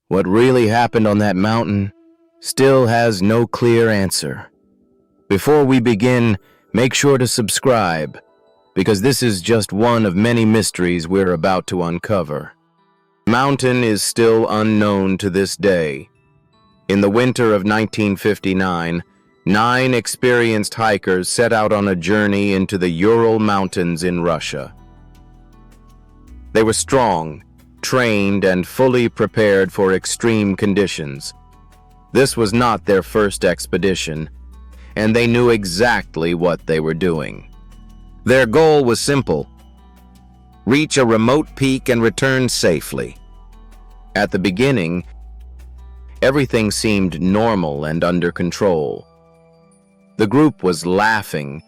What really happened on that mountain still has no clear answer. Before we begin, make sure to subscribe, because this is just one of many mysteries we're about to uncover. The mountain is still unknown to this day. In the winter of 1959, 9 experienced hikers set out on a journey into the Ural Mountains in Russia. They were strong, trained, and fully prepared for extreme conditions. This was not their first expedition, and they knew exactly what they were doing. Their goal was simple: reach a remote peak and return safely. At the beginning, everything seemed normal and under control. The group was laughing,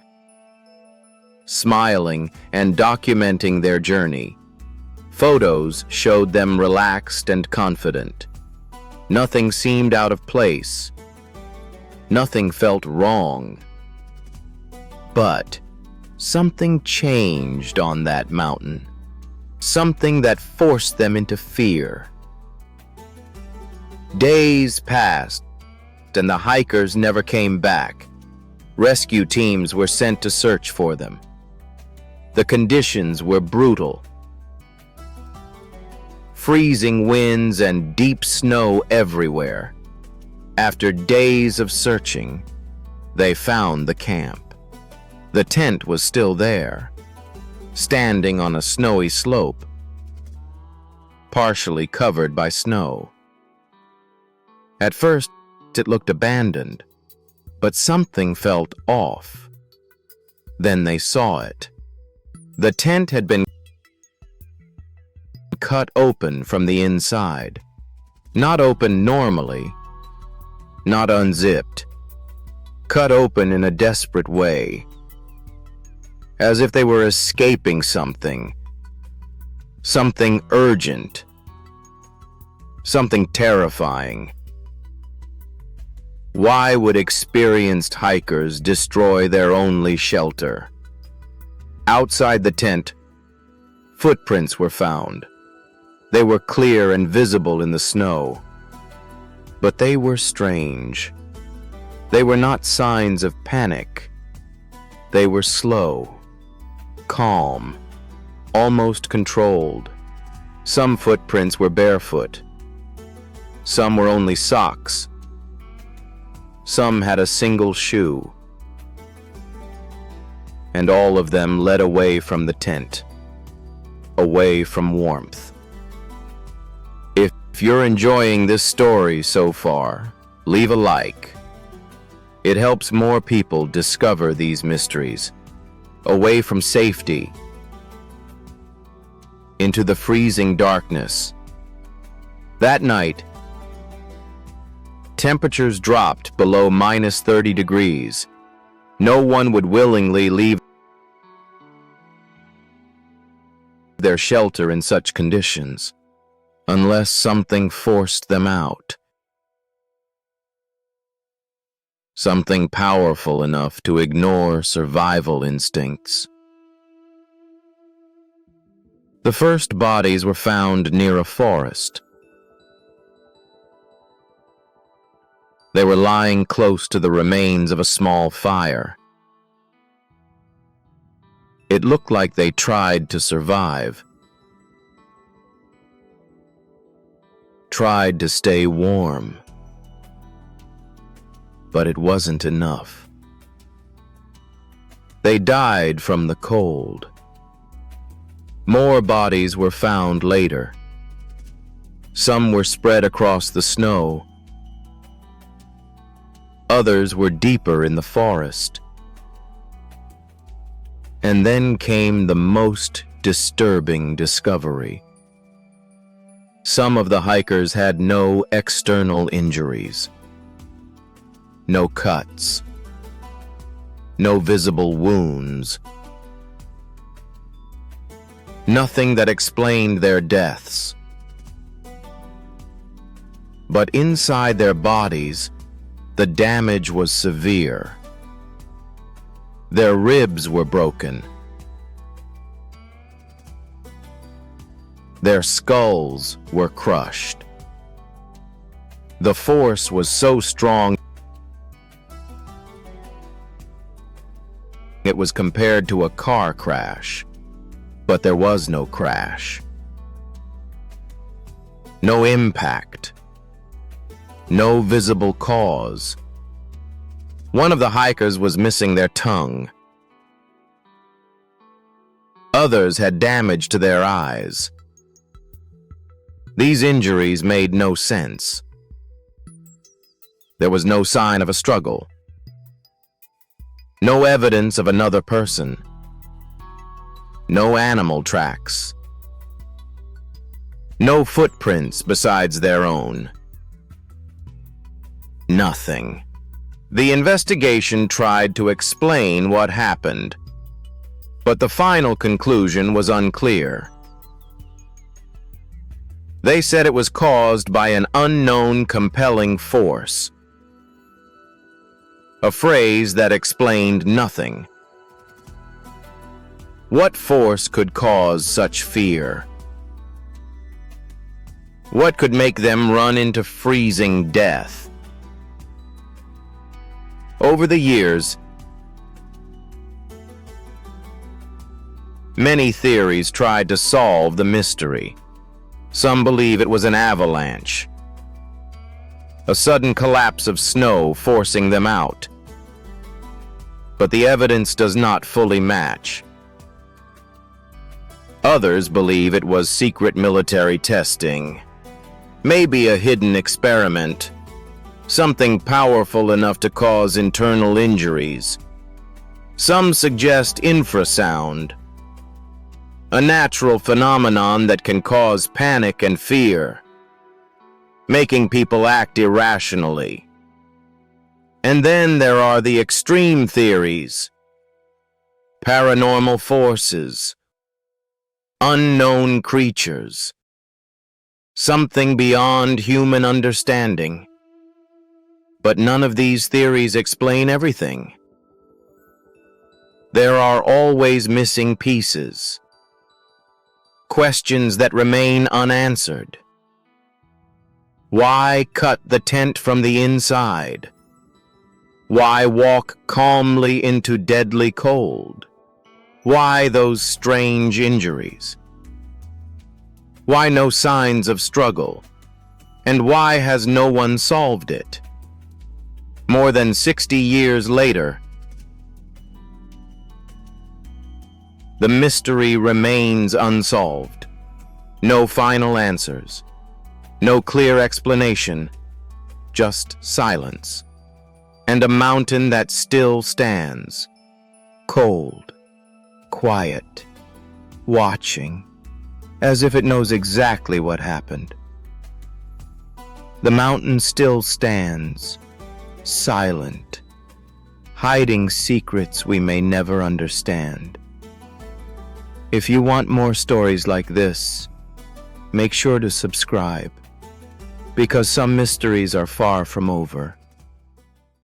smiling, and documenting their journey. Photos showed them relaxed and confident. Nothing seemed out of place. Nothing felt wrong. But something changed on that mountain. Something that forced them into fear. Days passed, and the hikers never came back. Rescue teams were sent to search for them. The conditions were brutal. Freezing winds and deep snow everywhere. After days of searching, they found the camp. The tent was still there, standing on a snowy slope, partially covered by snow. At first, it looked abandoned, but something felt off. Then they saw it. The tent had been cut open from the inside. Not open normally, not unzipped. Cut open in a desperate way, as if they were escaping something. Something urgent. Something terrifying. Why would experienced hikers destroy their only shelter? Outside the tent, footprints were found. They were clear and visible in the snow. But they were strange. They were not signs of panic. They were slow, calm, almost controlled. Some footprints were barefoot. Some were only socks. Some had a single shoe. And all of them led away from the tent, away from warmth. If you're enjoying this story so far, leave a like. It helps more people discover these mysteries, away from safety, into the freezing darkness. That night, temperatures dropped below -30 degrees. No one would willingly leave their shelter in such conditions, unless something forced them out. Something powerful enough to ignore survival instincts. The first bodies were found near a forest. They were lying close to the remains of a small fire. It looked like they tried to survive. Tried to stay warm. But it wasn't enough. They died from the cold. More bodies were found later. Some were spread across the snow. Others were deeper in the forest. And then came the most disturbing discovery. Some of the hikers had no external injuries. No cuts. No visible wounds. Nothing that explained their deaths. But inside their bodies, the damage was severe. Their ribs were broken. Their skulls were crushed. The force was so strong it was compared to a car crash, but there was no crash. No impact. No visible cause. One of the hikers was missing their tongue. Others had damage to their eyes. These injuries made no sense. There was no sign of a struggle. No evidence of another person. No animal tracks. No footprints besides their own. Nothing. The investigation tried to explain what happened, but the final conclusion was unclear. They said it was caused by an unknown compelling force. A phrase that explained nothing. What force could cause such fear? What could make them run into freezing death? Over the years, many theories tried to solve the mystery. Some believe it was an avalanche, a sudden collapse of snow forcing them out. But the evidence does not fully match. Others believe it was secret military testing, maybe a hidden experiment, something powerful enough to cause internal injuries. Some suggest infrasound, a natural phenomenon that can cause panic and fear, making people act irrationally. And then there are the extreme theories, paranormal forces, unknown creatures, something beyond human understanding. But none of these theories explain everything. There are always missing pieces, questions that remain unanswered. Why cut the tent from the inside? Why walk calmly into deadly cold? Why those strange injuries? Why no signs of struggle? And why has no one solved it? More than 60 years later, the mystery remains unsolved. No final answers. No clear explanation. Just silence. And a mountain that still stands. Cold. Quiet. Watching. As if it knows exactly what happened. The mountain still stands. Silent. Hiding secrets we may never understand. If you want more stories like this, make sure to subscribe, because some mysteries are far from over.